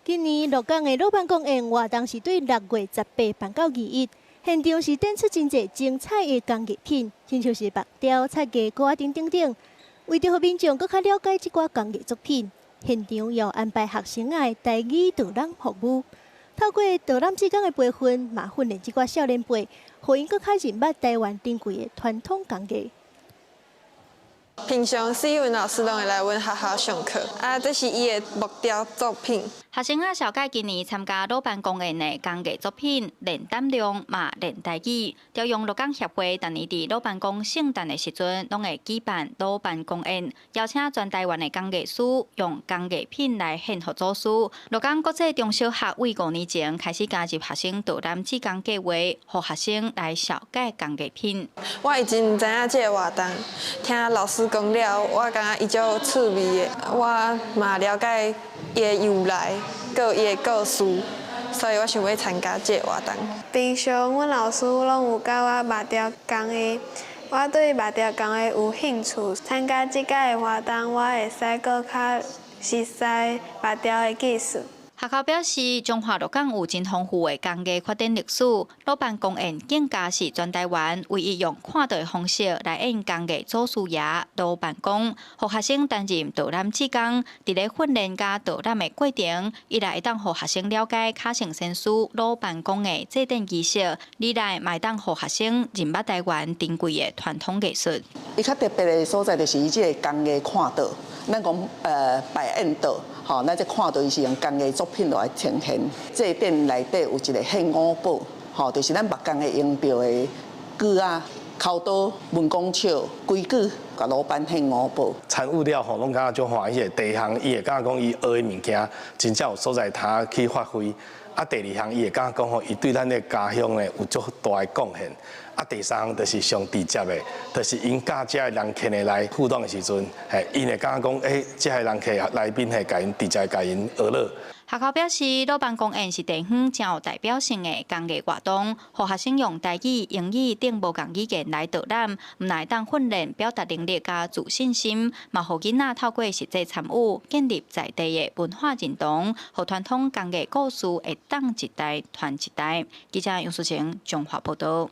今年鹿港的老板公園活動是對6月18辦到21，現場是展出真濟精彩的工藝品，親像是木雕、漆藝、歌仔等等。為着讓民眾更加了解這掛工藝作品，現場又安排學生的台語導覽服務。透過導覽志工的培訓，嘛訓練這掛少年輩，讓因更加認捌台灣珍貴的傳統工藝。平常史文老師攏會來阮學校上課，這是伊的木雕作品。學生小解今年參加老板公園的工藝作品，練膽量嘛練台語。朝陽鹿港協會逐年佇老板公聖誕的時陣，攏會舉辦老板公園，邀請全台灣的工藝師用工藝品來獻給祖師。鹿港國際中小學為5年前開始加入學生導覽志工計劃，讓學生來小解工藝品。我已經唔知影這個活動，聽老師講了，我感覺伊足趣味的，我嘛了解伊的由來。個伊的故事，所以我想要參加這個活動。平常阮老師攏有教我木雕工藝，我對木雕工藝有興趣。參加這個活動，我會使閣較熟悉木雕的技術。學校表示，中華鹿港有真豐富的工藝發展歷史。老板公園更加是全台灣唯一用看到的方式來演工藝祖師爺老板公，讓學生擔任導覽志工。佇咧訓練加導覽的過程，一來會當讓學生了解卡城先師老板公的祭典儀式，二來嘛會當讓學生認捌台灣珍貴的傳統藝術。伊較特別的所在就是伊這個工藝看到，咱講擺演到。吼，咱這看到伊是用工藝作品來呈現。祭典內底有一個獻五寶，吼，就是咱木工的用標的鋸啊、鉤刀、文公尺、規矩，甲老板獻五寶。參與了吼，攏感覺足歡喜的。第一項，伊會感覺講伊學的物件真正有所在，他去發揮。啊，第二項，伊會感覺講吼，伊對咱的家鄉呢有足大的貢獻。啊，第三項就是上直接的，就是因甲這個人客的來互動的時陣，因會感覺講，這個人客來賓係甲因直接甲因學樂。學校表示，老板公園是地方真有代表性的工藝活動，讓學生用台語、英語等無共語言來導覽，唔來當訓練表達能力加自信心，嘛讓囡仔透過實際參與，建立在地的文化認同，讓傳統工藝故事會當一代傳一代。記者楊淑晴，中華報道。